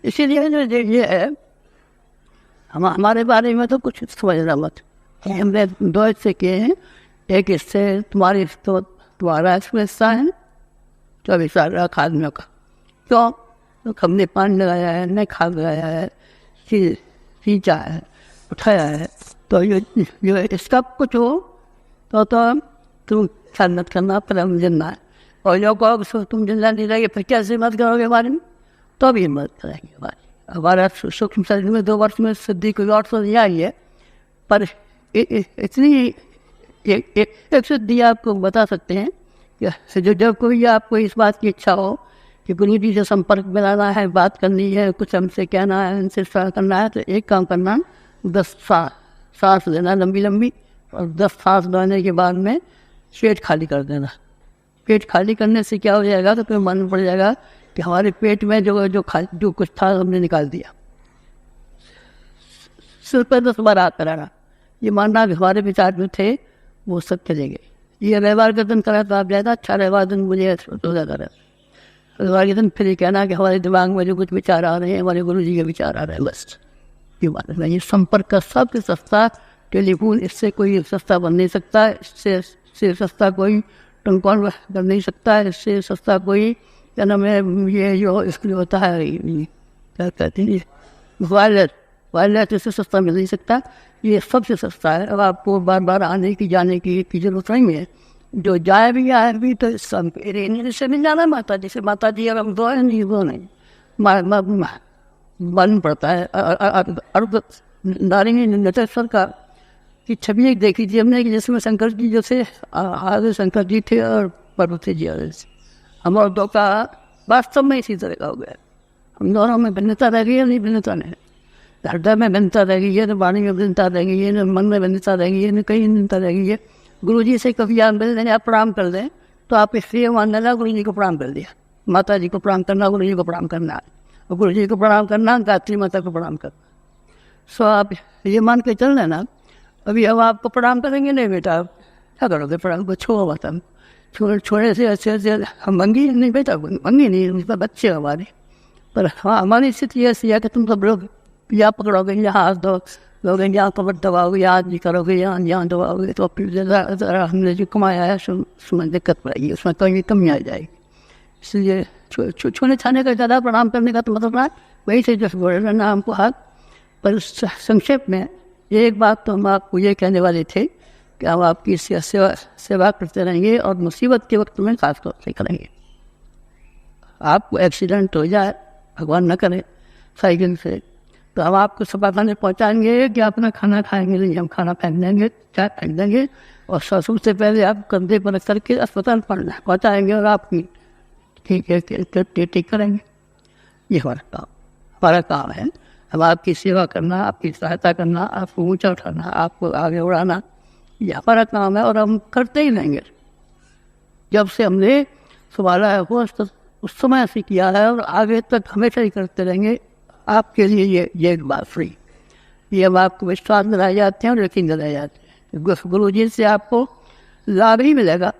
इसीलिए जो ये है, हमारे बारे में तो कुछ समझना मत। हमने 2 हिस्से किए हैं। एक हिस्से तुम्हारा हिस्सा है 24 साल आदमियों का। क्यों? तो हमने पानी लगाया है, नए खाद लगाया है, सींचा है, उठाया है। तो ये इसका कुछ हो तो तुम ख्याल मत करना, पर हम जिंदा है। और जो कहो तुम जिंदा नहीं रहेंगे फिर कैसे मत करोगे हमारे में, तो भी मत करेंगे हमारा सूक्ष्म शरीर में 2 वर्ष में सिद्धि कोई और तो नहीं आई है, पर इतनी एक सिद्धि आपको बता सकते हैं कि जब कोई आपको इस बात की इच्छा हो कि गुरु जी से संपर्क बनाना है, बात करनी है, कुछ हमसे कहना है, उनसे सलाह करना है, तो एक काम करना, 10 सांस लेना लंबी लंबी, और 10 सांस लेने के बाद में पेट खाली कर देना। पेट खाली करने से क्या हो जाएगा, तो फिर मालूम पड़ जाएगा कि हमारे पेट में जो कुछ था हमने निकाल दिया। सिर पर 10 बार हाथ कराना, ये मानना कि हमारे विचार जो थे वो सब चले गए। ये रविवार का दिन करा तो आप ज़्यादा अच्छा, रविवार दिन मुझे रोजा करा। रविवार के दिन फिर ये कहना कि हमारे दिमाग में जो कुछ विचार आ रहे हैं हमारे गुरु जी के विचार आ रहे हैं, बस ये बात नहीं। संपर्क का सबसे सस्ता टेलीफोन, इससे कोई सस्ता बन नहीं सकता, इससे सस्ता कोई टेलीफोन कर नहीं सकता, इससे सस्ता कोई क्या नाम है ये जो इसके लिए होता है क्या कहते हैं वायरलेस इससे सस्ता मिल नहीं सकता, ये सबसे सस्ता है। अब आपको बार बार आने की जाने की जरूरत नहीं है। जो जाए भी आए भी तो से मिल जाना माता जी से। माता जी अब हम दो है नहीं, वो नहीं मालूम पड़ता है। अर्ध नारिंगी नटेश्वर का की छवि एक देखी थी हमने कि जिसमें शंकर जी जो थे आगे शंकर जी थे और पार्वती जी आगे थे। हम और दो का वास्तव में इसी तरह का हो गया। हम दोनों में भिन्नता रह गई है, नहीं भिन्नता नहीं, हृदय में भिन्नता रह गई है, न वाणी में भिन्नता रह गई है, न मन में भिन्नता रह गई है, न कहीं भिन्नता रह गई है। गुरु जी से कभी आप मिल दें, आप प्रणाम कर दें तो आप इसलिए मान लेना गुरु जी को प्रणाम कर दिया। माता जी को प्रणाम करना, गुरु जी को प्रणाम करना, और गुरु जी को प्रणाम करना, गायत्री माता को प्रणाम करना। सो आप ये मान के चल लेना। अभी हम आपको प्रणाम करेंगे नहीं बेटा, क्या करोगे प्रणाम को, छोड़ो माता छोड़े से अच्छे हम मंगी नहीं बेटा, मंगी नहीं, बच्चे हमारे। पर हाँ हमारी स्थिति ऐसी है कि तुम सब लोग या पकड़ोगे, यहाँ हाथ दो लोगे, यहाँ कमर दबाओगे, यहाँ जी करोगे, यहाँ दबाओगे, तो फिर ज़रा हमने जो कमाया है उसमें दिक्कत पड़ेगी, उसमें कहीं कमी आ जाएगी। इसलिए छूने छाने का ज़्यादा प्रणाम करने का तो मतलब ना वही से जैसे बोल रहे ना हमको हाथ। पर संक्षेप में एक बात तो हम आपको ये कहने वाले थे कि हम आपकी सेवा करते रहेंगे और मुसीबत के वक्त में खास तौर से करेंगे। आपको एक्सीडेंट हो जाए, भगवान न करे, साइकिल से, तो हम आपको सफा खाने पहुँचाएंगे कि अपना खाना खाएंगे नहीं, हम खाना फेंक देंगे, चाय फेंक देंगे, और सबसे पहले आप कंधे पर रख करके अस्पताल पहुँचाएंगे और आपकी ठीक करेंगे। ये हमारा काम है। हम आपकी सेवा करना, आपकी सहायता करना, आपको ऊंचा उठाना, आपको आगे उड़ाना, ये हमारा काम है और हम करते ही रहेंगे। जब से हमने संभाला है वो उस समय से किया है और आगे तक हमेशा ही करते रहेंगे। आपके लिए ये एक बात फ्री, ये हम आपको विश्वास दिलाए जाते हैं और यकीन दिलाए जाते हैं। गुरु जी से आपको लाभ ही मिलेगा,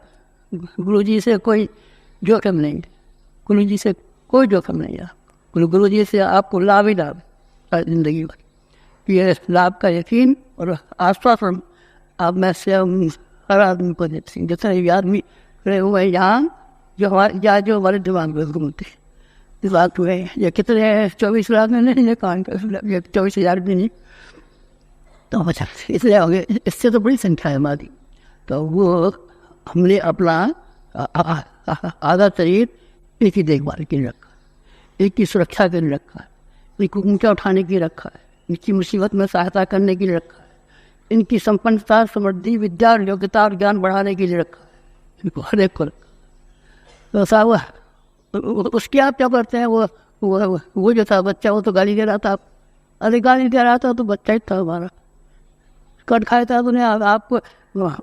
गुरु जी से कोई जोखिम नहीं, गुरु जी से कोई जोखिम नहीं है। गुरु जी से आपको लाभ ही लाभ जिंदगी भर। ये लाभ का यकीन और आश्वासन आप में से हम हर आदमी को देते हैं। जितने भी आदमी खड़े हुए हैं यहाँ जो हमारे दिमाग में घूमते हैं, दिमाग हुए ये कितने 24 लाख में नहीं, कान का 24,000 भी नहीं, तो 50 इसलिए हो गए। इससे तो बड़ी संख्या है हमारी। तो वो हमने अपना आधा शरीर एक ही देखभाल के लिए रखा, एक की सुरक्षा के लिए रखा है, एक को ऊंचा उठाने के लिए रखा है, इनकी मुसीबत में सहायता करने के लिए रखा है, इनकी संपन्नता, समृद्धि, विद्या और योग्यता और ज्ञान बढ़ाने के लिए रखा है, इनको हर एक को रखा। तो साहब उसकी आप क्या करते हैं? वो जो था बच्चा, वो तो गाली दे रहा था। अरे गाली दे रहा था तो बच्चा ही था हमारा, कट खाया था, उसने आपको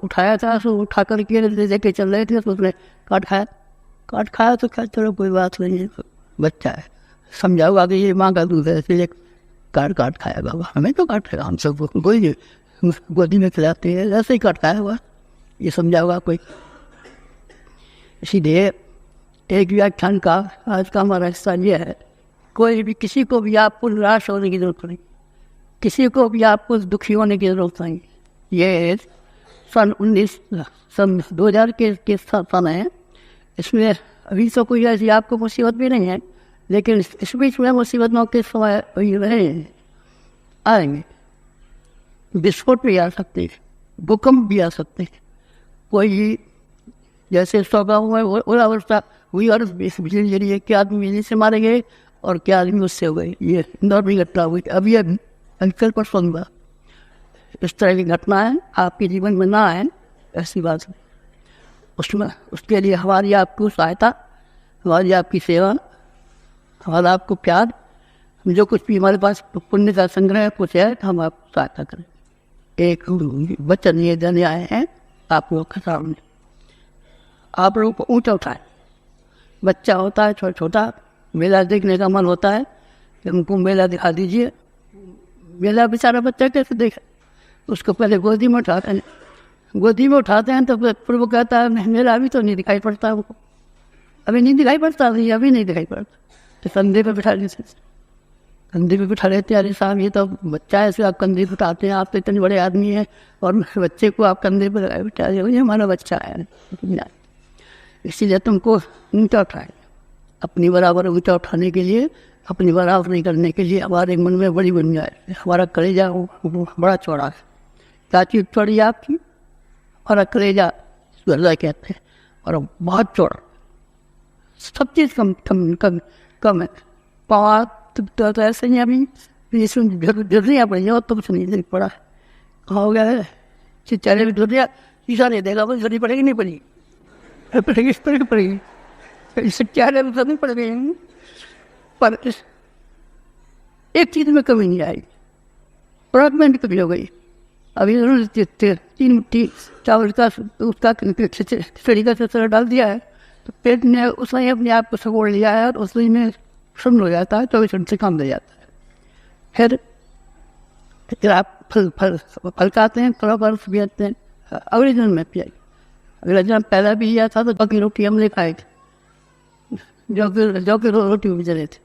उठाया था, तो उठा करके लेके चल रहे थे, तो उसने काट खाया तो क्या, चलो कोई बात नहीं है, बच्चा है, समझाओगा कि ये माँ का दूध है इसलिए काट खाएगा। हमें तो काट खाएगा, हम सब कोई गोदी में खिलाते हैं, ऐसे ही काट खाया हुआ, ये समझाओगा कोई। इसीलिए एक व्याख्यान का आज का हमारा हिस्सा ये है कोई भी किसी को भी आपको निराश होने की जरूरत नहीं, किसी को भी आपको दुखी होने की जरूरत नहीं। ये सन 2000 के सन है। इसमें अभी तो कोई ऐसी आपको मुसीबत भी नहीं है, लेकिन इस बीच में मुसीबतों के समय रहे आएंगे। विस्फोट भी आ सकते हैं, भूकंप भी आ सकते हैं। कोई जैसे 100 गाँव में ओलावृष्टि हुई और बिजली जली है, क्या आदमी बिजली से मारे गए और क्या आदमी उससे हो गए। ये इंदौर भी घटना हुई, अभी कल पर सुनूंगा। इस तरह की घटनाएं आपके जीवन में ना आए, ऐसी बात नहीं। उसमें उसके लिए हमारी आपको सहायता, हमारी आपकी सेवा, हमारा आपको प्यार, जो कुछ भी हमारे पास पुण्य का संग्रह कुछ है, हम आपको सहायता करें। एक वचन ये देने आए हैं आप लोग के सामने। आप लोग को ऊँचा उठाए। बच्चा होता है छोटा छोटा, मेला देखने का मन होता है, उनको मेला दिखा दीजिए। मेला बेचारा बच्चा कैसे देखे? उसको पहले गोदी में उठाते हैं, गोदी में उठाते हैं तो फिर वो कहता है मेरा अभी तो नहीं दिखाई पड़ता हमको, अभी नहीं दिखाई पड़ता, अभी नहीं दिखाई पड़ता। तो कंधे पे बिठा लेते, कंधे पे बिठा लेते। अरे साहब ये तो बच्चा है, ऐसे आप कंधे पे उठाते हैं, आप तो इतने बड़े आदमी हैं और बच्चे को आप कंधे पर बिठा रहे हो, ये हमारा बच्चा है। इसीलिए तुमको ऊँचा उठाए। अपनी बराबर ऊँचा उठाने के लिए, अपनी बराबरी करने के लिए हमारे मन में बड़ी गुंजाइश। हमारा कलेजा बड़ा चौड़ा है। क्या चीज़ चौड़ी है आपकी? हमारा कलेजा हृदय कहते हैं, और बहुत चौड़ा। सब चीज़ कम है। पाँव तो ऐसे ही अभी इसमें झुर्रियाँ पड़ी और तो कुछ नहीं पड़ा है। कहाँ हो गया है? चेहरे में झुर्रियाँ, शीशा नहीं देगा, वो झुर्री पड़ेगी नहीं पड़ेगी, पड़ेगी इस तरह की पड़ेगी, इससे चेहरे में नहीं पड़ गई। पर एक चीज़ में कमी नहीं आई, प्रोडक्टमेंट कमी हो गई। अभी उन्होंने 3 मुट्ठी चावल का उसका खिचड़ी का चचरा डाल दिया है, तो पेट ने उसने अपने आप को सगोड़ लिया है और उसमें में शून्य हो जाता है, 24 घंटे काम दे जाता है। फिर आप फल खाते हैं, थोड़ा बर्फ भी आते हैं, अगले दिन में पियाई। अगले दिन पहला भी लिया था तो जौ की रोटी हमने खाई थी, जौ की रोटी भी चले थे।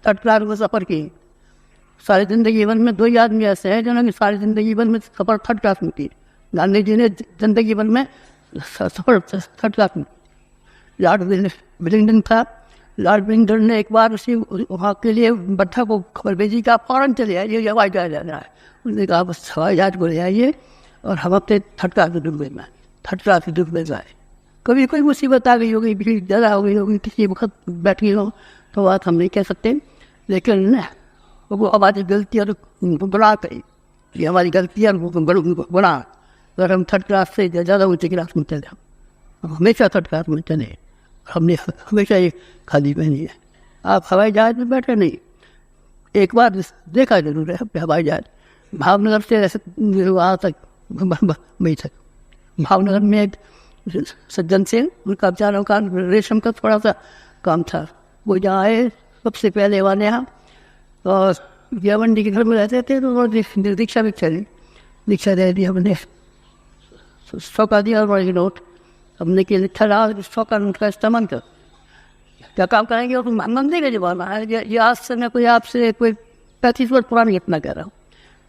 3rd क्लास में सफ़र की। सारी ज़िंदगी भर में 2 ही आदमी ऐसे हैं जिन्होंने सारी ज़िंदगी भर में सफ़र 3rd क्लास में की। गांधी जी ने ज़िंदगी भर में सफ़र 3rd क्लास में। लॉर्ड विलिंगडन था। लॉर्ड विलिंगडन ने एक बार उसी वहाँ के लिए बट्टा को खबर भेजी कि आप फ़ौरन चले आइए, ये हवाई जहाज जाना है। उसने कहा बस हवाई जहाज को ले आइए और हम अपने 3rd क्लास में डूबे में 3rd क्लास में डूबे जाए। कभी कोई मुसीबत आ गई होगी, भीड़ ज़्यादा हो गई होगी, किसी वक्त बैठ गई हो तो बात हम नहीं कह सकते, लेकिन वो हमारी गलती और गुनाह कही, ये हमारी गलती और गुनाह। अगर हम 3rd क्लास से ज़्यादा ऊँचे क्लास में चले, हम हमेशा 3rd क्लास में चले, हमने हमेशा ये खाली पहनी है। आप हवाई जहाज में बैठे नहीं, एक बार देखा जरूर है हवाई जहाज। भावनगर से ऐसे वहाँ तक मई तक, भावनगर में एक सज्जन से उनका बेचारों का रेशम का थोड़ा सा काम था। वो जहाँ आए सबसे पहले वाले यहाँ, और मंडी के घर में रहते थे, तो उन्होंने दीक्षा भी चली, दीक्षा दे दी हमने। 100 का दिया और नोट हमने के लिखा रहा, 100 का नोट का इस्तेमाल कर क्या काम करेंगे। और मंदी का जमाना है, ये आज से मैं कोई आपसे कोई 35 वर्ष पुरानी घटना कह रहा हूँ।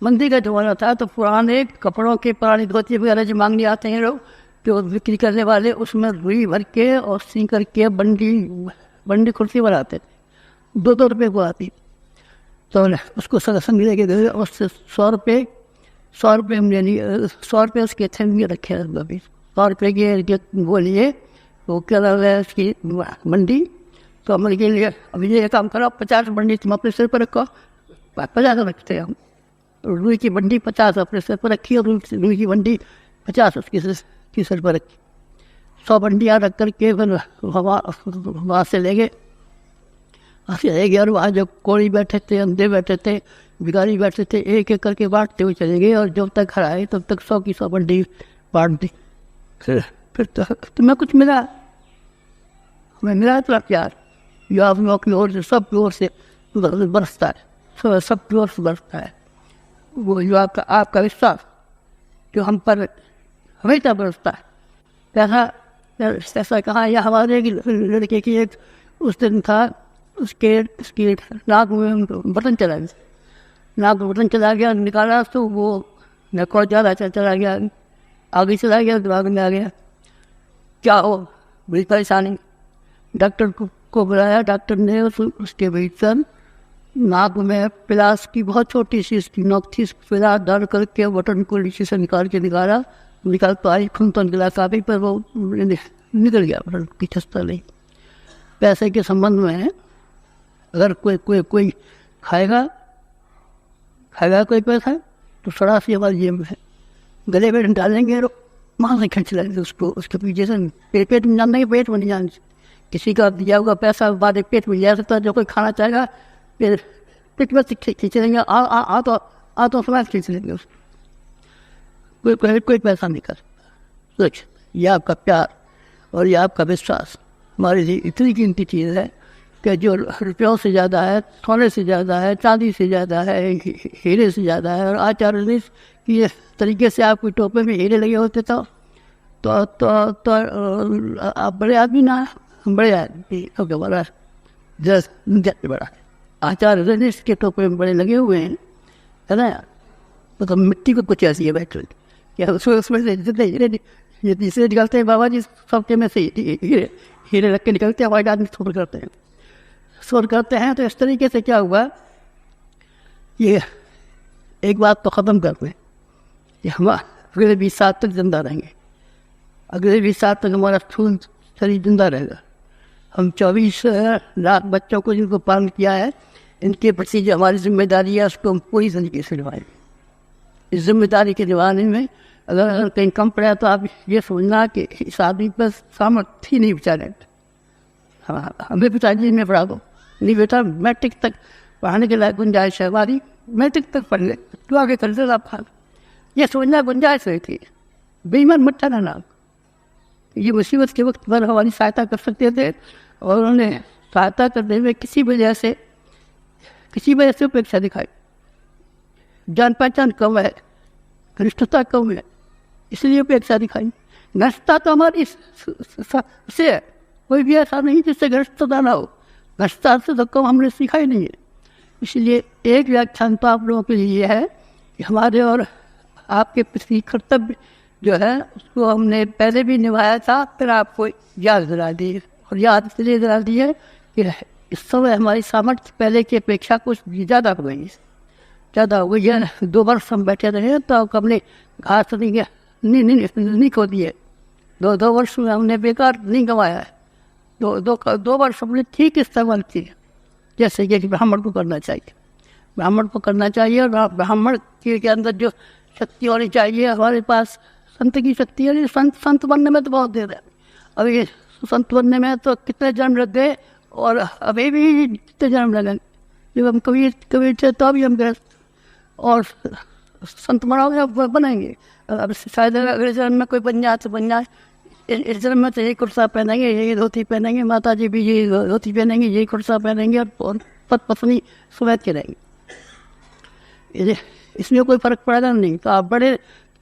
मंदी का जमाना था तो पुराने कपड़ों के, पुरानी धोती वगैरह जो मांगने आते हैं लोग, जो बिक्री करने वाले, उसमें रुई भर के और सी करके बंडी कुर्सी बनाते थे। 2-2 रुपये को आती, तो उसको संग लेके गए और उससे 100 रुपये हमने लिए। 100 रुपये उसके थे में रखे अभी। 100 रुपये के वो लिए, वो क्या नाम है उसकी मंडी। तो हमने के लिए अभी ये काम करो, 50 मंडी तुम अपने सिर पर रखो, 50 रखते हैं हम। रुई की मंडी 50 अपने सिर पर रखी और रुई की मंडी 50 उसकी सिर पर रखी। 100 मंडियाँ रख करके फिर वहाँ से ले गए, और वहाँ जो कोड़ी बैठे थे, अंधे बैठे थे, भिखारी बैठे थे, एक एक करके बांटते हुए चले गए। और जब तक घर आए तब तक 100 की 100 मंडी बांट दी। फिर तुम्हें कुछ मिला? हमें मिला इतना प्यार, जो आप लोगों की ओर से, सब की ओर से बरसता है, सब की ओर से बरसता है। वो जो आपका विश्वास जो हम पर हमेशा बरसता है। ऐसा कहा, या हमारे लड़के की एक उस दिन था उसके उसकी नाक में बटन चला गया, नाक में बटन चला गया, निकाला तो वो नक और ज़्यादा चला गया, आगे चला गया, दिमाग में आ गया। क्या हो, बड़ी परेशानी। डॉक्टर को बुलाया, डॉक्टर ने उसके भीतर नाक में प्लास की बहुत छोटी सी इसकी नोक थी, प्लास डाल करके बटन को नीचे से निकाल पाई, खून तो निकला काफ़ी, पर वो निकल गया, बटन की छस्ता नहीं। पैसे के संबंध में है, अगर कोई खाएगा कोई पैसा तो सड़ा सी हमारी जेब में है, गले में डालेंगे और वहाँ से खींच लेंगे उसको, उसके पीछे से पेट में जान, पेट में नहीं जान। किसी का दिया हुआ पैसा बाद पेट में जा सकता है, जो कोई खाना चाहेगा फिर पेट में खींच लेंगे, तो समाज खींच लेंगे उसको, कोई पैसा नहीं कर सकता। सोच, ये आपका प्यार और ये आपका विश्वास हमारे लिए इतनी कीमती चीज़ है कि जो रुपयों से ज़्यादा है, सोने से ज़्यादा है, चांदी से ज़्यादा है, हीरे से ज़्यादा है। और आचार्य कि इस तरीके से आपके टोपे में हीरे लगे होते तो आप बड़े आदमी ना, बड़े आदमी ओके बड़ा जस्ट बड़ा आचार्य रजनीश के टोपे में बड़े लगे हुए हैं, है ना यार। मतलब मिट्टी को कुछ ऐसी है बैठ क्या उसमें से जितने ये तीसरे निकलते हैं बाबा जी, सबके में से हीरे रख के निकलते हैं, वाइट आदमी शोर करते हैं। तो इस तरीके से क्या हुआ, ये एक बात तो ख़त्म करते हैं कि हम अगले 20 साल तक जिंदा रहेंगे, अगले 20 साल तक हमारा स्थूल शरीर जिंदा रहेगा। हम 24 लाख बच्चों को जिनको पालन किया है, इनके प्रति जो हमारी जिम्मेदारी है उसको हम पूरी तरीके से निभाएंगे। इस जिम्मेदारी के निभाने में अगर कहीं कम पड़ा तो आप ये सोचना कि इस आदमी पर सामर्थ्य ही नहीं बेचारे। हाँ, हमें पिताजी में पढ़ा दो, नहीं बेटा मैट्रिक तक पढ़ाने के लायक गुंजाइश है हमारी, मैट्रिक तक पढ़ ले तो आगे कर दे आप। ये सोचना गुंजाइश रही थी, बेईमान मट्टा ना। ये मुसीबत के वक्त पर हमारी सहायता कर सकते थे और उन्होंने सहायता करने में किसी वजह से उपेक्षा दिखाई। जान पहचान कम है, घनिष्ठता कम है, इसलिए उपेक्षा दिखाई। घनिष्ठता तो हमारी से है, कोई भी ऐसा नहीं जिससे घनिष्ठता ना हो, घनिष्ठता से तो कम हमने सीखा ही नहीं है। इसलिए एक व्याख्यान तो आप लोगों के लिए है कि हमारे और आपके प्रति कर्तव्य जो है उसको हमने पहले भी निभाया था, फिर आपको याद दिला दी। और याद इसलिए दिला दी है कि इस समय हमारी सामर्थ्य पहले की अपेक्षा कुछ ज़्यादा हो गई है। 2 वर्ष हम बैठे रहे तो हमने घास नहीं खो दिए, 2 वर्ष में हमने बेकार नहीं गंवाया है। 2 वर्ष हमने ठीक इस्तेमाल किए, जैसे कि ब्राह्मण को करना चाहिए। और ब्राह्मण के अंदर जो शक्ति होनी चाहिए, हमारे पास संत की शक्ति है। संत बनने में तो बहुत देर है, अभी संत बनने में तो कितने जन्म लग गए और अभी भी कितने जन्म लगे। जब हम कबीर थे तो अभी हम गृहस्थ और संत बनाओगे बनेंगे। अब शायद अगले जन्म में कोई बन जाए तो बन जाए। इस जन्म में तो यही कुर्ता पहनेंगे, यही धोती पहनेंगे, माता जी भी यही धोती पहनेंगे, यही कुर्ता पहनेंगे और पत्नी सुवैत के रहेंगे। इसमें कोई फर्क पड़ेगा नहीं। तो आप बड़े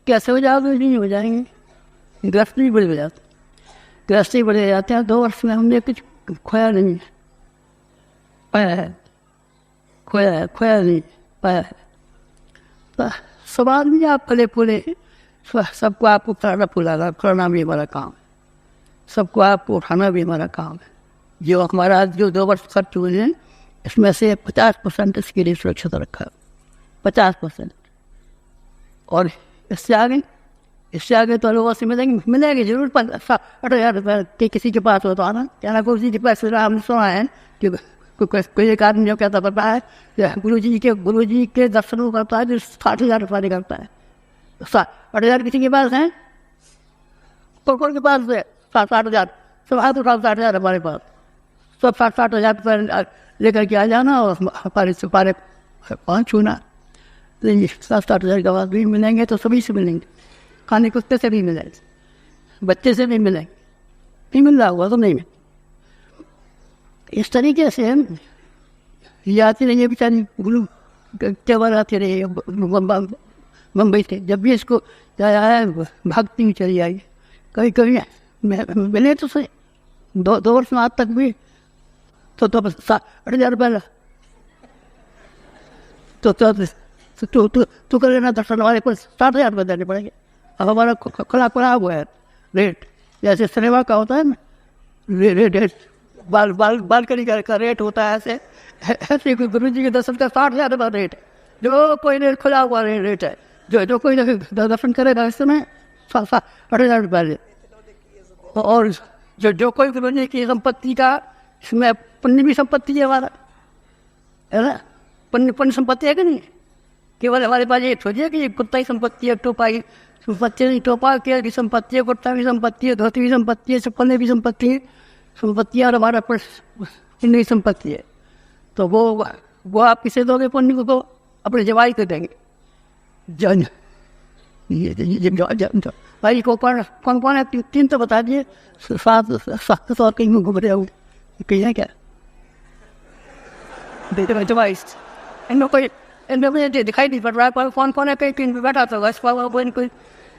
कैसे हो जाओगे? नहीं हो जाएंगे। गृहस्थ भी बड़े हो जाते, गृहस्थी बड़े हो जाते हैं। 2 वर्ष में हमने कुछ खोया नहीं, खोया नहीं पाया है। तो समाज में आप फले फूले, सबको आपको फलाना भी हमारा काम है, सबको आपको उठाना भी हमारा काम है। जो हमारा जो 2 वर्ष खर्च हुए हैं इसमें से 50% इसके लिए सुरक्षित रखा है, 50%। और इससे आगे तो लोगों से मिलेंगे जरूर। 60,000 रुपये के किसी के पास हो तो आना, क्या ना किसी के पास। हमने सुना है कि कोई एक आदमी जो कहता पता है गुरु जी के दर्शनों करता है जो 60,000 रुपये निकलता है। 60,000 किसी के पास है, कौन के पास है? 60,000 सब हाथ उठा, 60,000 हमारे पास। सब 60,000 रुपये लेकर के आ जाना और हमारे से पारे 5 छूना। 60,000 के बाद भी मिलेंगे तो सभी से मिलेंगे, खाने कुत्ते से भी मिलेंगे, बच्चे से भी मिलेंगे, नहीं मिल रहा हुआ तो नहीं मिल। इस तरीके से ये आती रही बेचारी गुरु केवल आती रही मुंबई से। जब भी इसको आया भागती हुई चली आई। कभी मिले तो सही 2 वर्ष में आज तक भी तो 8,000 रुपये तो कर लेना दर्शन, हमारे को 60,000 रुपये देने पड़ेंगे। अब हमारा खुला हुआ है रेट, जैसे सिनेमा का होता है ना रेट, बालकनी का रेट होता है, ऐसे गुरु जी के दर्शन का 60,000 रुपये रेट है। जो कोई रेट खुला हुआ रेट है, जो कोई दर्शन करेगा इसमें 8,000 रुपये। और जो कोई गुरु जी की संपत्ति का, इसमें पुण्य भी संपत्ति है हमारा, है ना, पुण्य संपत्ति है कि नहीं। केवल हमारे पास ये सोचिए कि कुत्ता ही संपत्ति है, टोपा की संपत्ति नहीं, टोपा की संपत्ति है, कुत्ता की संपत्ति है, धोती की संपत्ति है, चप्पल भी संपत्ति है, संपत्तियाँ और हमारा पुण्य की संपत्ति है। तो वो आप किसे दोगे पुण्य को? अपने जवाई को देंगे। भाई को कौन है? 3 तो बता दिए, 7 और कहीं घूम रहे हो, कहीं है क्या? इनमें मुझे दिखाई नहीं पड़ रहा है कौन है, कहीं 3 पे बैठा था कोई,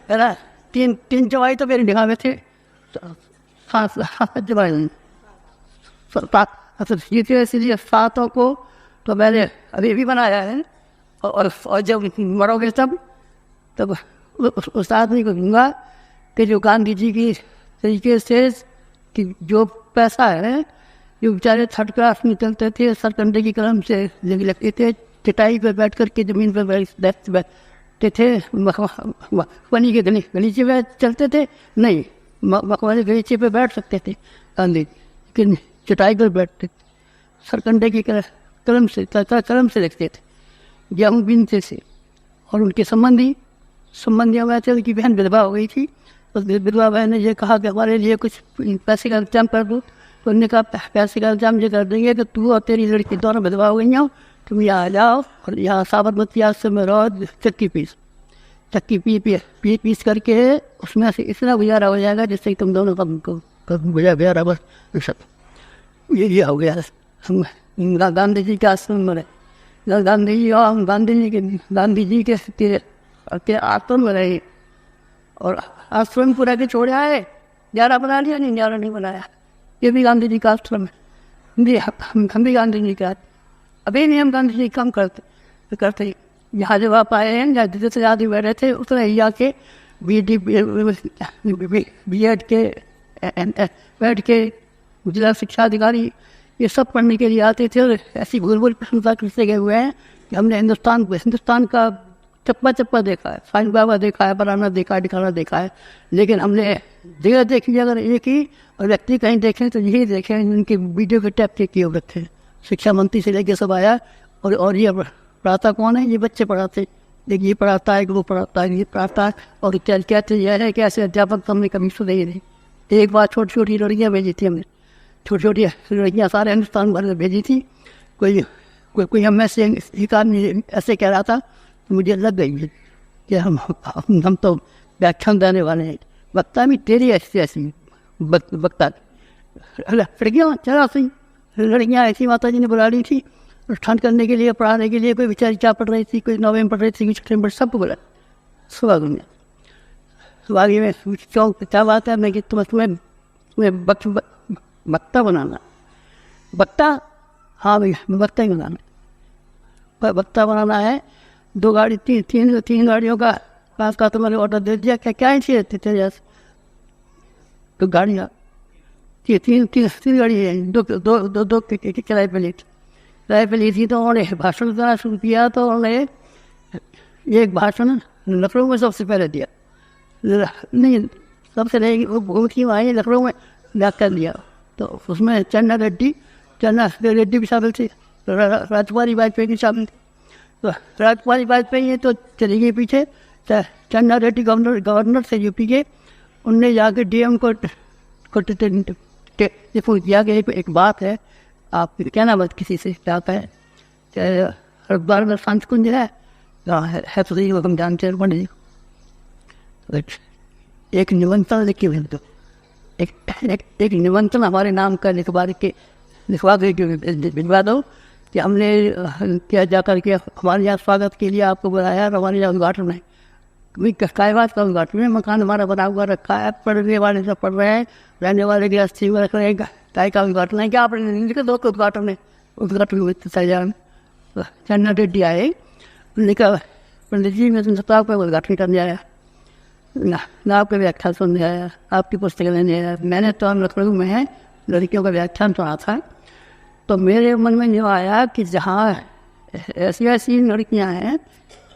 है ना। 3 जवाई तो मेरे निगाह में थे, 7 जवाई, इसलिए 7 को तो मैंने अभी भी बनाया है। और जब मरोगे तब उस आदमी को दूंगा कि जो गांधी जी की तरीके से कि जो पैसा है, जो बेचारे 3rd क्लास में चलते थे, सरकंडे की कलम से लिखते थे, चटाई पर बैठ कर के ज़मीन पर बैठते थे, मखमली के गलीचे पे चलते थे, नहीं मखमली गलीचे पे बैठ सकते थे गांधी, लेकिन चटाई पर बैठते थे, सरकंडे की कलम से लिखते थे, गेहूँ बीनते से। और उनके संबंधियों में थे, उनकी बहन विधवा हो गई थी, तो विधवा बहन ने ये कहा कि हमारे लिए कुछ पैसे का इंतजाम कर दो। तो उन्होंने कहा पैसे का इंतजाम ये कर देंगे कि तू और तेरी लड़की दोनों विधवा हो गई हो, तुम यहाँ आ जाओ और यहाँ साबरमती आश्रम में रहो, चक्की पीस करके उसमें से इतना गुजारा हो जाएगा जिससे तुम दोनों का गुजारा बस ये हो गया। गांधी जी के आश्रम में रहे, गांधी जी के आश्रम में रहे, और आश्रम पूरा के छोड़ आए, न्यारा बना लिया, नहीं न्यारा नहीं बनाया। ये भी गांधी जी का आश्रम है, हम भी गांधी जी का, अभी नहीं हम गांधी जी कम करते। यहाँ जब आप आए हैं, जहाँ जितने से आदमी बैठे थे उतने ही आके BEd के बैठ के जिला शिक्षा अधिकारी ये सब पढ़ने के लिए आते थे, और ऐसी भूल प्रशंसा करते गए हुए हैं कि हमने हिंदुस्तान का चप्पा देखा है, साईं बाबा देखा है, बनाना देखा है, दिखाना देखा है, लेकिन हमने जगह देखी अगर एक ही और व्यक्ति कहीं देखें तो यही देखें, उनके वीडियो के टैप किए हुए रखे। शिक्षा मंत्री से लेके सब आया, और ये पढ़ाता कौन है? ये बच्चे पढ़ाते, देखिए ये पढ़ाता है, वो पढ़ाता है, ये पढ़ाता है। और कहते यह है कि ऐसे अध्यापक तो हमने कभी सुने ही नहीं। एक बार छोटी लड़कियाँ भेजी थी हमने, छोटी लड़कियाँ सारे हिंदुस्तान भर में भेजी थी। कोई हम में से एक आदमी ऐसे कह रहा था, मुझे लग गई कि हम तो व्याख्यान देने वाले हैं। वक्ता भी तेरी ऐसी वक्ता लड़कियाँ चला सही, लड़कियाँ ऐसी माता जी ने बुला ली थी अनुष्ठान करने के लिए, पढ़ाने के लिए। कोई बेचारी क्या पढ़ रही थी, कोई 9वीं में पढ़ रही थी, कोई 6वीं में, सबको बोला सुहागी में क्यों क्या बात है? मैं कि तुम्हें वक्ता बनाना, वक्ता, हाँ भैया वक्ता ही बनाना है। 2 गाड़ी 3 गाड़ियों का पास का तुम्हारे ऑर्डर दे दिया। क्या ही चाहिए तेरे जैसे? तो गाड़ियाँ 3 गाड़ी है, दो किराए पे ली थी। तो उन्होंने भाषण देना शुरू किया, तो उन्होंने एक भाषण लखनऊ में सबसे पहले दिया, नहीं सबसे नहीं, वो बहुत ही आई लखनऊ में कर दिया। तो उसमें चन्ना रेड्डी भी शामिल थी, राजकुमारी वाजपेयी की शामिल थी। तो राजकुमारी वाजपेयी तो चली गई पीछे, चन्ना रेड्डी गवर्नर से यूपी के, उनने जाके DM को पूछ दिया कि एक बात है, आप कहना मत किसी से, क्या है हरिद्वार में सांस कुंज है तो सही, हम जानते हैं पंडित जी। एक निमंत्रण लिखी हुई, तो एक निमंत्रण हमारे नाम का लिखवा के भिजवा दो कि हमने क्या जाकर के हमारे यहाँ स्वागत के लिए आपको बुलाया, और हमारे यहाँ उद्घाटन है। काय बात का उद्घाटन है? मकान हमारा बना हुआ रखा है, पढ़ने वाले सब पढ़ रहे हैं, रहने वाले गृहस्थी में रख रहे हैं, ताई का उद्घाटन है, क्या आपने लिखा दो के उद्घाटन है, उद्घाटन हुए थे साईजान चन्ना रेड्डी आए, लिखा पंडित जी मैं तुम सप्ताह पर उद्घाटन करने आया ना आपका व्याख्यान सुनने आया, आपकी पुस्तकें लेने आया। मैंने तो हम लखनऊ में लड़कियों का व्याख्यान सुना था, तो मेरे मन में यूँ आया कि जहाँ ऐसी ऐसी लड़कियाँ हैं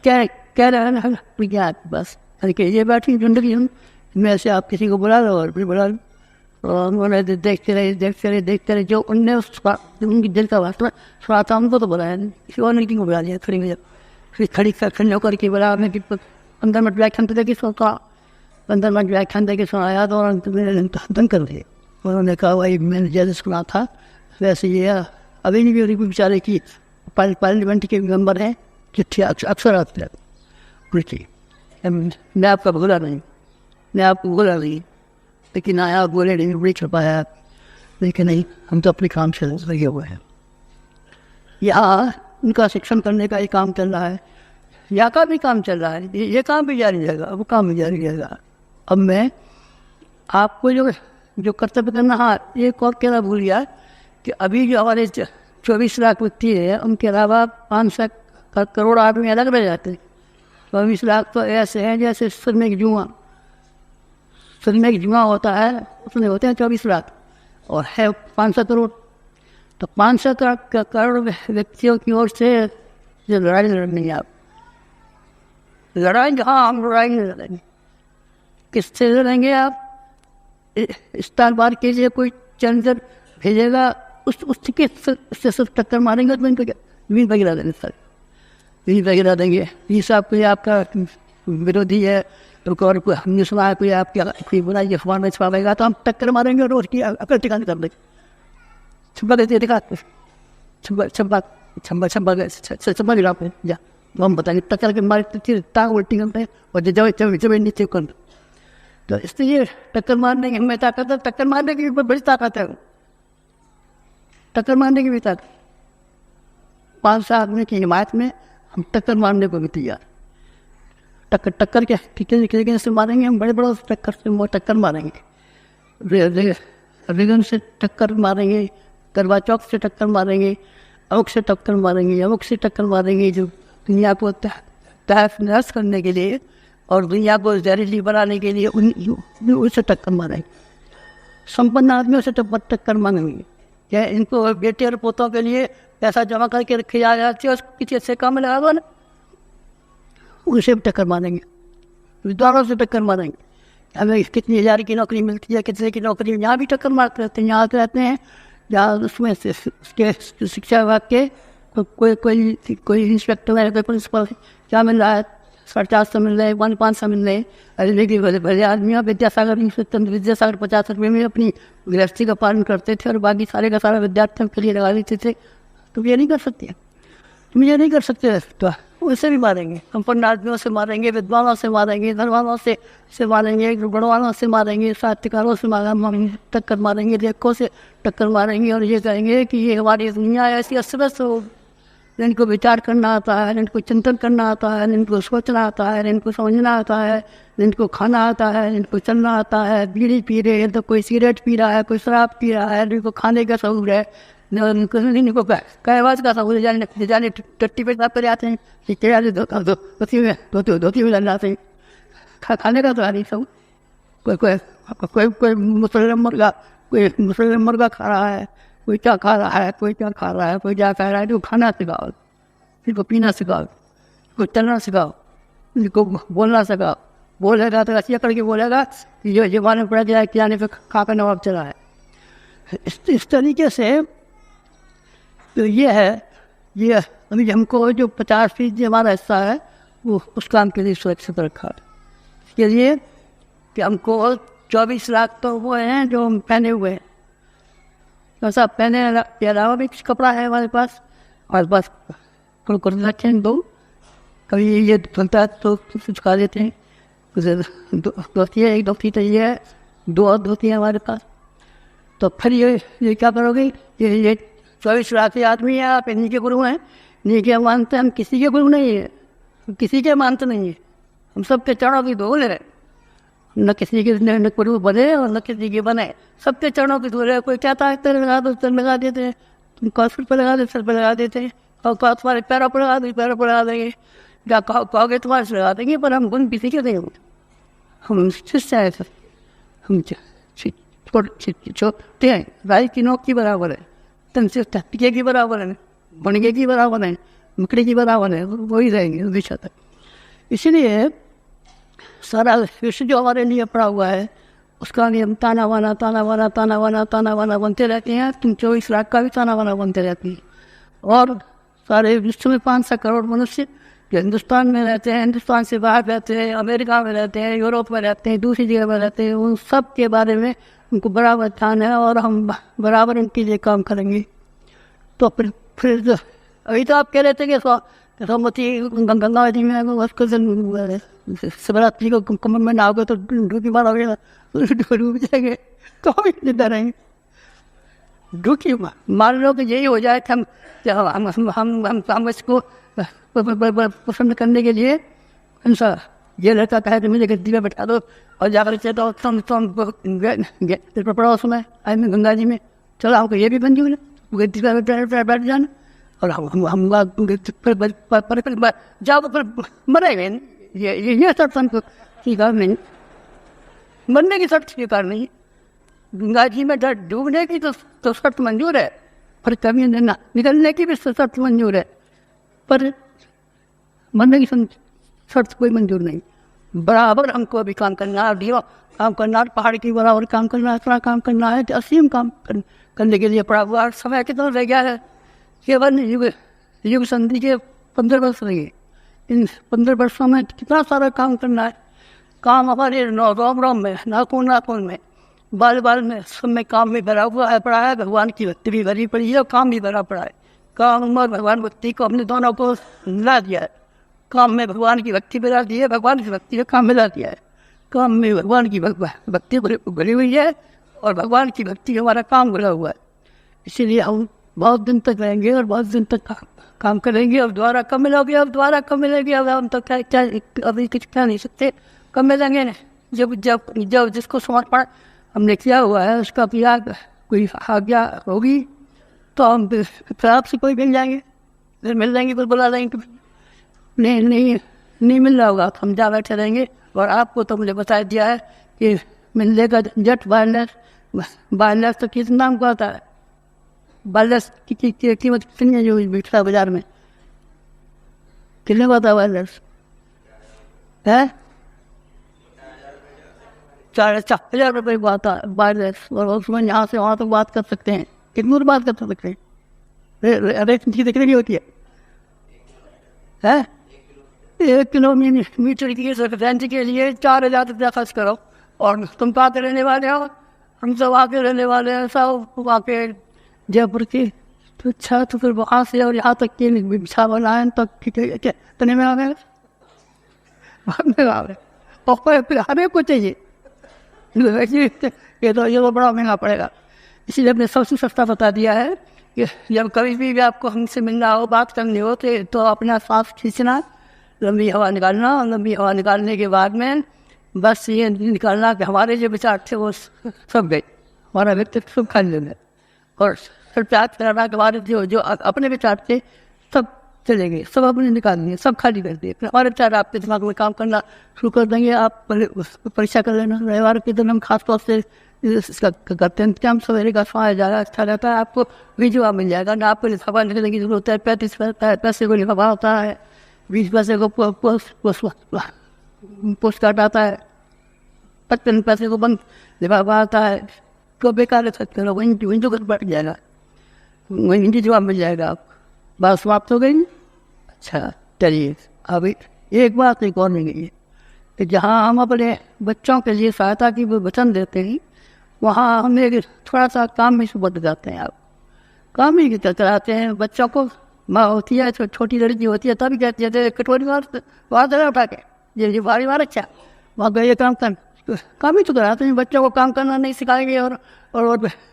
क्या कह रहे हैं विज्ञान बस कि ये बैठी जिंदगी हम में से आप किसी को बुला लो और फिर बुला लो। और उन्होंने देखते रहे जो उनने उनकी दिल का वास्तव सुना था उनको तो बुलाया नहीं, किसी और लड़की को बुला दिया। फिर खड़ी होकर के बुला मैं कि 15 मिनट व्याख्यान दे के सुना, 15 मिनट व्याख्यान दे के सुनाया तो दंग कर दिए। उन्होंने कहा भाई मैंने जैसे सुना था वैसे ये अभी नहीं भी बेचारे की पार्लियामेंट के मेंबर हैं, चिट्ठी अक्सर आते हैं उल्टी। मैं आपका भूला नहीं, मैं आपको भूला नहीं, लेकिन आया बोले नहीं छुपाया, लेकिन नहीं हम तो अपने काम से लगे हुए हैं। यहाँ उनका शिक्षण करने का ही काम चल रहा है, यहाँ का भी काम चल रहा है, ये काम भी जारी रहेगा, वो काम भी जारी रहेगा। अब मैं आपको जो कर्तव्य करना, हाँ एक और कहना भूल गया कि अभी जो हमारे 24 लाख व्यक्ति है उनके अलावा 500 करोड़ आदमी अलग रह जाते हैं। 24 लाख तो ऐसे हैं जैसे सिर में एक जुआ होता है, उसमें होते हैं 24 लाख और है 500 करोड़। तो 500 करोड़ व्यक्तियों की ओर से जो लड़ाई लड़नी है, आप लड़ाई, हाँ हम लड़ाई नहीं लड़ेंगे। किससे लड़ेंगे आप? इस बार के लिए कोई चंदर भेजेगा उसके सिर्फ टक्कर मारेंगे तो इनको वीर वगैरह देंगे, सर वीर वगैरह देंगे। ये सब कोई आपका विरोधी है तो और हमने सुना है कोई आपकी कोई बुराई अखबार में छपाएगा तो हम टक्कर मारेंगे और उसकी अकल टिकाने कर देंगे। छप्पा देते दिखा छप्पा गिरा पे जा तो हम बताएंगे टक्कर के मारे टांग उल्टी करते हैं और जब नीचे कर। तो इसलिए टक्कर मारने की हमें ताकत है, टक्कर मारने की बड़ी ताकत है, टक्कर मारने की भी ताकत। 500 आदमी की हिमायत में हम टक्कर मारने को भी तैयार। टक्कर के कितने से मारेंगे हम? बड़े बड़े टक्कर से टक्कर मारेंगे, रेगन से टक्कर मारेंगे, करवा चौक से टक्कर मारेंगे, अमुक से टक्कर मारेंगे, अमुक से टक्कर मारेंगे, जो दुनिया को तहस नहस करने के लिए और दुनिया को जहरीली बनाने के लिए उनसे टक्कर मारेंगे। संपन्न आदमियों से टक्कर मांगेंगे। क्या इनको बेटे और पोतों के लिए पैसा जमा करके रखी जा जाती है, उसको किसी अच्छे काम में लगा दो ना, उनसे भी टक्कर मारेंगे, विद्वानों से टक्कर मारेंगे। हमें कितनी हज़ार की नौकरी मिलती है, कितने की नौकरी, यहाँ भी टक्कर मारते रहते हैं। यहाँ आते रहते हैं जहाँ उसमें उसके शिक्षा विभाग के कोई इंस्पेक्टर है, कोई प्रिंसिपल, क्या मिल रहा है? 450 मिल रहे हैं, 500 मिल रहे हैं। अरे भले आदमियों विद्यासागर 50 रुपये में अपनी गृहस्थी का पालन करते थे और बाकी सारे का सारा विद्यार्थियों के लिए लगा देते थे। तुम ये नहीं कर सकते, तुम ये नहीं कर सकते, तो उनसे भी मारेंगे। संपन्न आदमियों से मारेंगे, विद्वानों से मारेंगे, धनवानों से मारेंगे, गणवानों से मारेंगे, साहित्यकारों से टक्कर मारेंगे, लेखकों से टक्कर मारेंगे और ये कहेंगे कि ये हमारी दुनिया ऐसी अस्त व्यस्त हो, इनको विचार करना आता है, इनको चिंतन करना आता है, इनको सोचना आता है, इनको समझना आता है, इनको खाना आता है, इनको चलना आता है। बीड़ी पी रहे हैं तो कोई सिगरेट पी रहा है, कोई शराब पी रहा है, इनको खाने का शौक है, इनको कहवाज का शौक है, जाने टट्टी पे साफ करे आते हैं, धोती में लग जाते हैं। खाने का तो आ नहीं सब, कोई मुसलमान मुर्गा खा रहा है, कोई क्या खा रहा है, कोई क्या खा रहा है, कोई क्या खा रहा है। तो खाना सिखाओ, इनको पीना सिखाओ, इनको चलना सिखाओ, इनको बोलना सिखाओ। बोलेगा तो ऐसी करके बोलेगा कि जो जमाने पड़ा जाए किराने पे खा कर नवाब चला है। इस तरीके से तो ये है, ये अभी हमको जो 50% हमारा हिस्सा है वो उस काम के लिए सुरक्षित रखा है। इसके लिए कि हमको 24 लाख तो वो हैं जो हम पहने हुए हैं, तो सब पहने के अलावा भी कुछ कपड़ा है हमारे पास रखे हैं। दो कभी ये बनता है तो सुखा देते हैं, धोती है, एक धोती तो ये है, 2 और धोती है हमारे पास। तो फिर ये क्या करोगे? ये 24 लाख के आदमी है, आप इन्हीं के गुरु हैं, इन्हीं के मानते हैं। हम किसी के गुरु नहीं है, हम किसी के मानते नहीं है, हम सबके चरणों की धूल है, न किसी के न गुरु बने और न किसी के बने, सबके चरणों की धूल है। कोई कहता है तेरे लगा दो, तेरे लगा देते हैं, तुम कॉस्फिट पर लगा दे, सर पर लगा देते हैं, और कहो तुम्हारे पैरों पर लगा दे, पैरों पर लगा देंगे, क्या कहोगे तुम्हारे से लगा देंगे, पर हम गुण किसी के नहीं होंगे। हम शिष्य हैं सर, हम छोटे हैं, राई की नोक की बराबर है, तन से टिके की बराबर है, बनगे की बराबर है, मकड़ी की बराबर है, वही रहेंगे हमेशा तक। इसलिए सारा विश्व जो हमारे लिए पड़ा हुआ है उसका नियम ताना वाना ताना वाना ताना वाना ताना वाना बनते रहते हैं। तुम 24 लाख का भी ताना वाना बनते रहती हैं। और सारे विश्व में 500 करोड़ मनुष्य जो हिंदुस्तान में रहते हैं, हिंदुस्तान से बाहर रहते हैं, अमेरिका में रहते हैं, यूरोप में रहते हैं, दूसरी जगह में रहते हैं, उन सब के बारे में उनको बराबर ध्यान है और हम बराबर उनके लिए काम करेंगे। तो फिर अभी तो आप कह रहे थे कि सोमवती गंगा जी में उसको शिवरात्रि को कमर में नहाओगे तो डूबी मारोगे, डूब जाएंगे, तो हम जिंदा रहेंगे। डूबी मान लो कि यही हो जाए कि हम इसको पसंद करने के लिए ये लड़का कहे तो मुझे गद्दी में बैठा दो और जाकर तो पड़ा उसमें गंगा जी में, चलो हमको ये भी मंजूर है, गद्दी पर बैठ जाना और हम जाओ फिर मरेंगे। ये शर्त हमको स्वीकार नहीं, मरने की शर्त स्वीकार नहीं। गंगा जी में डूबने की तो शर्त मंजूर है, पर कभी निकलने की भी शर्त मंजूर है, पर मरने की शर्त कोई मंजूर नहीं। बराबर हमको अभी काम करना है, ढीवा काम करना है, पहाड़ की बराबर काम करना है, इतना काम करना है, असीम काम करने के लिए पड़ा हुआ। समय कितना रह गया है, केवल युग संधि के 15 वर्ष लगे। इन 15 वर्षों में कितना सारा काम करना है। काम हमारे रोम रोम में, नाखून नाखून में, बाल बाल में, सब में काम भी भरा हुआ है, पड़ा है। भगवान की भक्ति भी भरी पड़ी है और काम भी भरा पड़ा है। काम और भगवान भक्ति को हमने दोनों को मिला दिया है। काम में भगवान की भक्ति मिला दी है, भगवान की भक्ति ने काम मिला दिया है। काम में भगवान की भक्ति भरी हुई है और भगवान की भक्ति हमारा काम भरा हुआ है। इसीलिए हम बहुत दिन तक रहेंगे और बहुत दिन तक काम करेंगे। अब दोबारा कब मिलोगे, अब दोबारा कब मिलेगी, अब हम तो क्या अभी कुछ कह नहीं सकते। कब मिलेंगे जब जब जब जिसको समर्पण हमने किया हुआ है उसका त्याग कोई आज्ञा होगी तो हम फिर आपसे कोई मिल जाएंगे, फिर मिल जाएंगे, फिर बुला लेंगे। नहीं मिल रहा होगा तो हम जा बैठे रहेंगे। और आपको तो मुझे बता दिया है कि मिलने का जट वायरलेस तो किस नाम का आता है, वायरलेस की कीमत कितनी है जो बिकता बाजार में, कितने का आता है वायरलेस है? 4,000 रुपये को आता है वायरलेस। और उसमें यहाँ से वहाँ तक बात कर सकते हैं, कितनी दूर बात कर सकते हैं, रेट दिख रही होती है 1 किलोमीटर की रेंज के लिए 4,000 रुपया खर्च करो। और तुम कहाँ के रहने वाले हो? हम सब वहाँ के रहने वाले हैं, सब वहाँ के जयपुर की। तो अच्छा, तो फिर वहाँ से और यहाँ तक के बिछा बनाए तो कितने में आ गए? तो फिर हमें को चाहिए, ये तो बड़ा महंगा पड़ेगा। इसीलिए हमने सबसे सस्ता बता दिया है कि जब कभी भी आपको हमसे मिलना हो, बात करनी हो तो अपना सांस खींचना, लंबी हवा निकालना, और लंबी हवा निकालने के बाद में बस ये निकालना कि हमारे जो विचार थे वो सब गए, हमारा व्यक्तित्व सब खाली हो गया। और फिर त्याग कराना के बाद जो अपने विचार थे सब चले गए, सब अपने निकाल दिए, सब खाली कर दिए। फिर हमारे विचार आपके दिमाग में काम करना शुरू कर देंगे। आप परीक्षा कर लेना। रविवार के दिन हम खासतौर से इसका करते हैं इंतजाम। सवेरे का समय ज़्यादा अच्छा रहता है, आपको भी जवाब मिल जाएगा ना, आपको लिफाफा निकलने की जरूरत है। 35 पैसे को लिफाफा होता है, 20 पैसे को पोस्ट कार्ड आता है, 55 पैसे को बंद लिफाफा आता है। तो बेकार है सकते हो, वहीं जो बढ़ जाएगा, वहीं जवाब मिल जाएगा। आप बात समाप्त हो गई। अच्छा चलिए, अभी एक बात एक और नहीं गई है कि जहाँ हम अपने बच्चों के लिए सहायता की वचन देते हैं वहाँ हम एक थोड़ा सा काम में से बढ़ जाते हैं। आप काम ही कराते हैं बच्चों को। माँ होती है, छोटी लड़की होती है, तभी कहती है कटोरी वहाँ दे उठा के ये भारी मार, अच्छा वहाँ गए काम कर, काम ही तो कराते हैं। बच्चों को काम करना नहीं सिखाएंगे और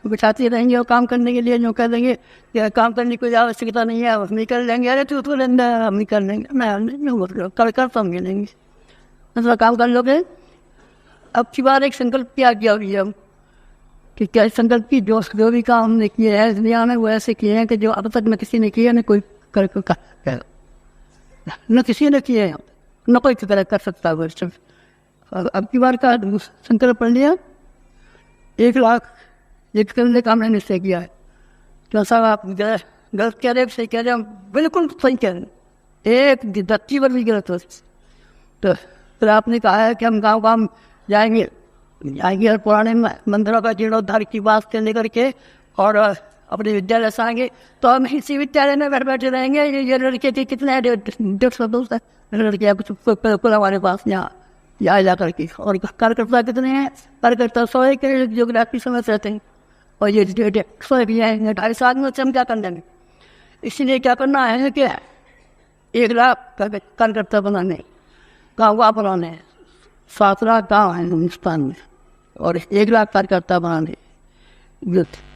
बिठाते रहेंगे और काम करने के लिए जो कह देंगे कि काम करने की कोई आवश्यकता नहीं है, हम नहीं कर लेंगे। अरे तू तो लेंगे, हम नहीं कर लेंगे, मैं कल कर समझ लेंगे। मतलब काम कर लोगे अब की बार एक संकल्प किया गया हुई हम कि क्या संकल्प की जो भी काम हमने किए हैं दुनिया में वो ऐसे किए हैं कि जो अब तक न किसी ने किया न कोई कर न किसी ने किए हैं न कोई कर सकता है। अब की बार का संकल्प पढ़ लिया, 1 लाख एक करने का हमने निश्चय किया है। तो साहब आप गलत कह रहे, सही कह रहे, हम बिल्कुल सही कह रहे हैं, एक दत्ती पर भी गलत हो। तो फिर आपने कहा है कि हम गाँव जाएंगे और पुराने मंदिरों का जीर्णोद्धार की बात से लेकर के और अपने विद्यालय से आएंगे। तो हम इसी विद्यालय में बैठे रहेंगे। ये लड़के के कितने 150 दोस्त है लड़के कुछ हमारे पास यहाँ जा करके। और कार्यकर्ता कितने हैं? कार्यकर्ता 100 के जियोग्राफी समझ रहते हैं और ये 100 भी हैं, 250 आदमी से हम क्या कर लेंगे। इसीलिए क्या करना है कि 1 लाख कार्यकर्ता बनाने, गाँव बनाने, 7 लाख गाँव हैं हिंदुस्तान में और 1 लाख कार्यकर्ता बनाने।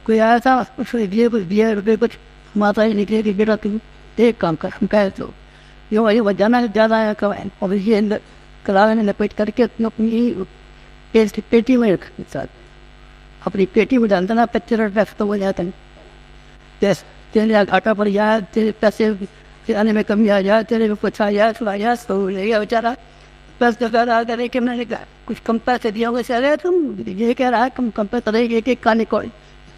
कोई आया था उसको दिए कुछ माता ही निकले कि बेटा तुम एक काम कर, हम कहे तो ये बजाना ज़्यादा आया कमाए और ये कलावे ने लपेट करके अपनी पेटी में रख साथ अपनी पेटी में डालता ना, 25 पैसे तो हो जाते हैं। तेरे घाटा पड़ जाए, तेरे पैसे आने में कमी आ जाए, तेरे में कुछ आ जाए आ जाए तो रहेगा बेचारा। पैसे कह करे कि मैंने कुछ कम पैसे दिया होगा, अरे तुम ये कह रहा है कम पैसा रहेगी, एक काने को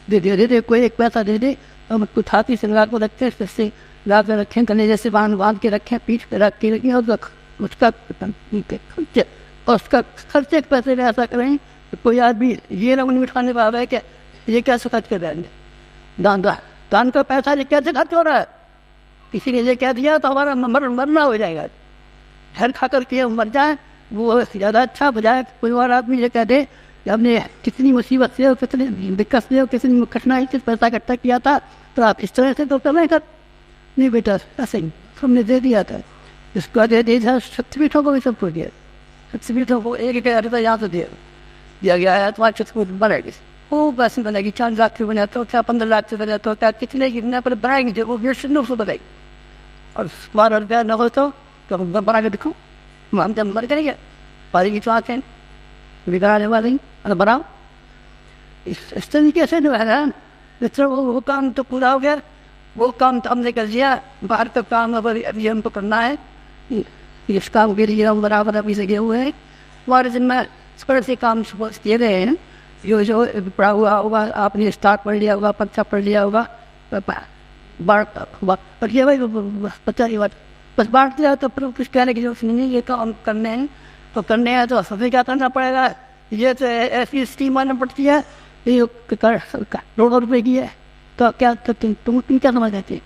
दे कोई 1 पैसा दे दे। हम कुछ हाथी से लगा को रखे, फिर ला कर रखें, गले जैसे बांध के रखें, पीठ पे रख के रखें और उसका खर्चे के पैसे में ऐसा करें तो कोई आदमी ये ना उन्हें उठाने वाला है कि ये कैसे खर्च कर रहे हैं। दान का पैसा ये कैसे खर्च हो रहा है? किसी ने ये कह दिया तो हमारा मरना हो जाएगा, घर खा कर के मर जाए वो ज़्यादा अच्छा बजाय कोई और आदमी ये कह दे कि हमने कितनी मुसीबत से और कितनी दिक्कत से और कितनी कठिनाई से पैसा इकट्ठा किया था, तो आप इस तरह से तो करना कर नहीं बेटा, ऐसे ही हमने दे दिया था। इसको दे दिया, शक्तिपीठों को भी सबको दिया, शक्तिपीठों को एक यहाँ से दिया गया है। तुम्हारी शक्तिपीठ बढ़ेगी, वो पैसे बनेगी, 4 लाख से बने तो क्या 15 लाख से बने तो क्या कितने गिरने पर बनाएंगे, वो 1.5 से बनेगी। और 12 रुपया न हो तो बना के दिखाओ, हम जब मर करेंगे पारी की आँखें बिगड़ाने वाली अगर बनाओ इस तरीके से जो है ना। वो काम तो पूरा हो गया, वो काम तो हमने कर दिया। बाहर का काम अभी हमको करना है, इस काम के लिए हम बराबर अभी से गए हुए हैं। हमारे जिम्मे थोड़े से काम किए गए हैं, जो पढ़ा हुआ होगा, आपने स्टार्ट पढ़ लिया होगा, परीक्षा पढ़ लिया होगा, पढ़िए भाई बच्चा ही बात बस बांट दिया। तो फिर कुछ कहने की जरूरत नहीं है, ये काम करने हैं तो करने हैं, तो हमें क्या करना पड़ेगा। ये तो ऐसी स्कीम आना पड़ती है, ये करोड़ों रुपए की है, तो क्या तुम क्या समझ आती है?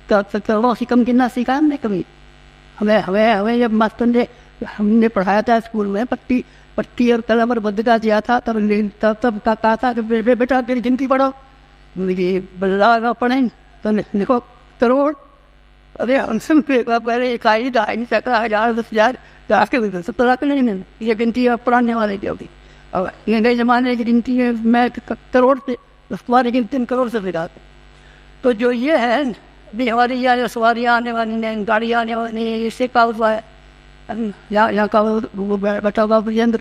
करोड़ों से कम गिनना सीखा हमने कभी? हमें जब मास्टर ने हमने पढ़ाया था स्कूल में, पट्टी और कलम और बदका दिया था, तब कहा था कि बेटा मेरी गिनती पढ़ो, बल्ला पढ़ें तो लिखो करोड़। अरे हमसे पहले 1 ढाई 1000 10,000 जाके 70 लाख नहीं, ये गिनती अब पढ़ाने वाले की होगी। और ये नए जमाने की गिनती है मैं करोड़ से, तुम्हारी गिनती 3 करोड़ से बिगा। तो जो ये है अभी हमारी यहाँ सवारियाँ आने वाली हैं, गाड़ियाँ आने वाली हैं, इससे क्या हुआ है यहाँ का वो बैठा हुआ अंदर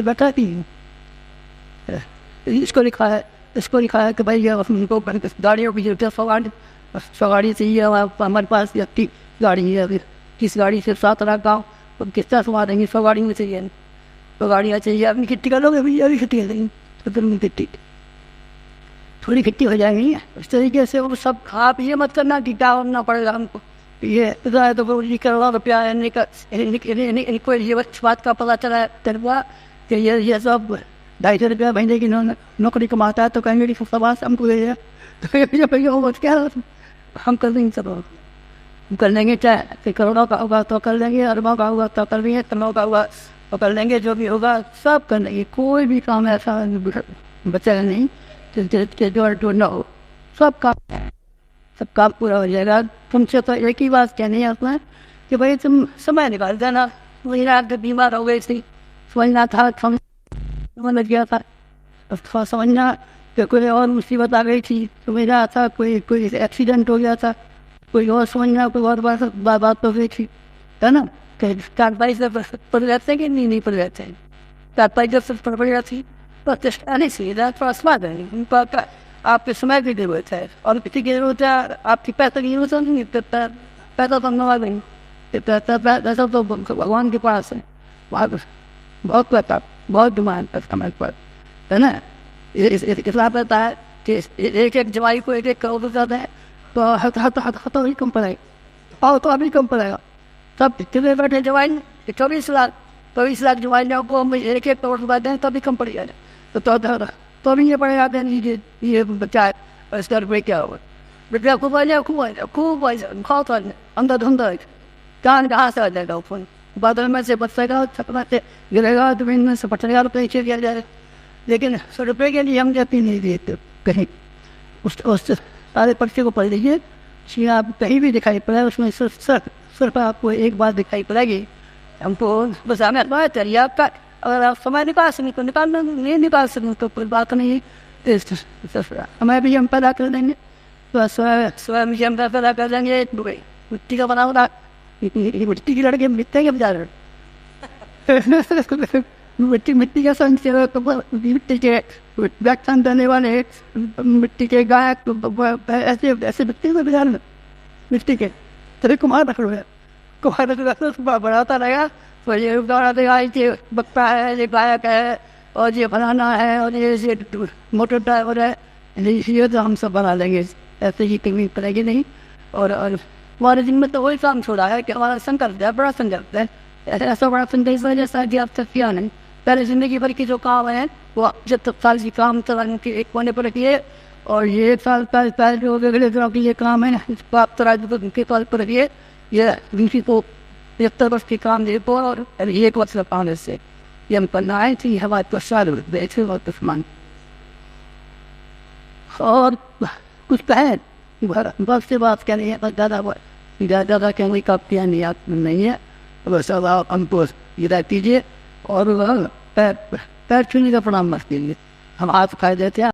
बैठा थी, इसको लिखा है कि भाई हमको गाड़ियों की जरूरत है, 100 गाड़ी चाहिए हमारे पास, 30 गाड़ी है, अभी 30 गाड़ी से 7 लाख गाँव तो किस तरह संभाल देंगे? 100 गाड़ी में चाहिए, 100 गाड़ियाँ चाहिए। अपनी खेती कर लोगे भैया, अभी खेती कर देंगे तो फिर खेती थोड़ी खेती हो जाएगी। इस तरीके से वो सब आप ये मत करना कि क्या करना पड़ेगा हमको, ये तो करोड़ों रुपया इनको ये बात का पता चला है तरुआ कि ये सब 250 रुपया महीने की नौकरी कमाता है, तो कहेंगे कि समाज हमको दे तो भैया वो क्या हम कर देंगे, सब हम कर लेंगे। चाहे करोड़ों का होगा तो कर लेंगे, अरबों का होगा तो कर लेंगे, तनों का होगा तो कर लेंगे, जो भी होगा सब कर लेंगे। कोई भी काम ऐसा बचेगा नहीं जो न हो, सब काम पूरा हो जाएगा। तुमसे तो एक ही बात कहनी है उसमें कि भाई तुम समय निकाल देना। वही रात बीमार हो गई थी, समझना था, समझ गया था, थोड़ा समझना कि कोई और मुसीबत आ गई थी, समझ रहा था, कोई एक्सीडेंट हो गया था, कोई और समझना, कोई और बात हो गई थी, है ना? कार्रवाई से पड़ जाते हैं कि नहीं पड़ जाते हैं। that by just propriety, but this anything that for smuggling, but आपके समय की जरूरत है और किसी की जरूरत है आपकी पैसे की जरूरत नहीं, पैसा तो नवा नहीं, पैसा तो भगवान के पास है, बहुत पैसा, बहुत डिमांड है समय पर, है ना। इसलिए पता है कि एक एक जवाई को एक एक करोड़ जाता है तो अभी कम पड़ेगा, और तो अभी कम पड़ेगा। तब कितने बैठे जवाई 24 लाख जवाई को एक एक करोड़ रुपये दें तभी कम पड़ेगा। तो अभी ये पड़ेगा ये बच्चा है इसका रुपये क्या होगा, रुपया खूब आ जाए, बहुत अंदर धुंधर कहाँ से आ जाएगा ऊपर, बादल में से बचेगा, छपना से गिरेगा, जमीन में से पटरेगा, रुपये नीचे दिया जाए। लेकिन 100 रुपये के लिए हम जाती नहीं देते कहीं, उस सारे पर्चे को पढ़ लीजिए, कि आप कहीं भी दिखाई पड़ा उसमें सिर्फ आपको एक बात दिखाई पड़ेगी, हमको बस हमें अथवा चाहिए आपका। अगर आप समय निकाल सकें तो निकालना, नहीं निकाल सकें तो कोई बात नहीं, हमें भी हम पैदा कर देंगे, तो स्वयं भी हम पैदा कर देंगे। मिट्टी का बना होता, मिट्टी की लड़के मिट्टी के बजा रहे मिट्टी का संग मिट्टी के व्याख्यान देने वाले मिट्टी के गायक ऐसे मिट्टी में बजा रहे मिट्टी के तभी कुमार रख रहे कुमार बढ़ाता रहेगा, तो ये दौड़ा देगा ये बक्ता है, ये गायक है, और ये फलाना है, और ये मोटर ड्राइवर है, ये तो हम सब बना लेंगे, ऐसे ही कभी पड़ेगी नहीं। और हमारे दिन में तो वही काम छोड़ा है कि हमारा संकल्प है, बड़ा संकल्प है, ऐसा बड़ा संकल्प है जैसा कि आप तक किया नहीं। पहले ज़िंदगी भर की जो काम है वो जब तक साल की काम चलाने के एक होने पर रखिए, और ये 1 साल पहले जो अगले दिनों के लिए काम है इसको आप के तौर पर रखिए, ये 75 वर्ष की काम दे पर, और 1 वर्ष का काम इससे ये हम करना है कि हमारे प्रसाद बैठे और दुश्मन और कुछ कहें बस से बात करनी है, ज़्यादा कहने का नहीं है, बस आप हमको गिरा कीजिए और पैर छूने का प्रणाम मत कीजिए, हम हाथ खाए देते हैं।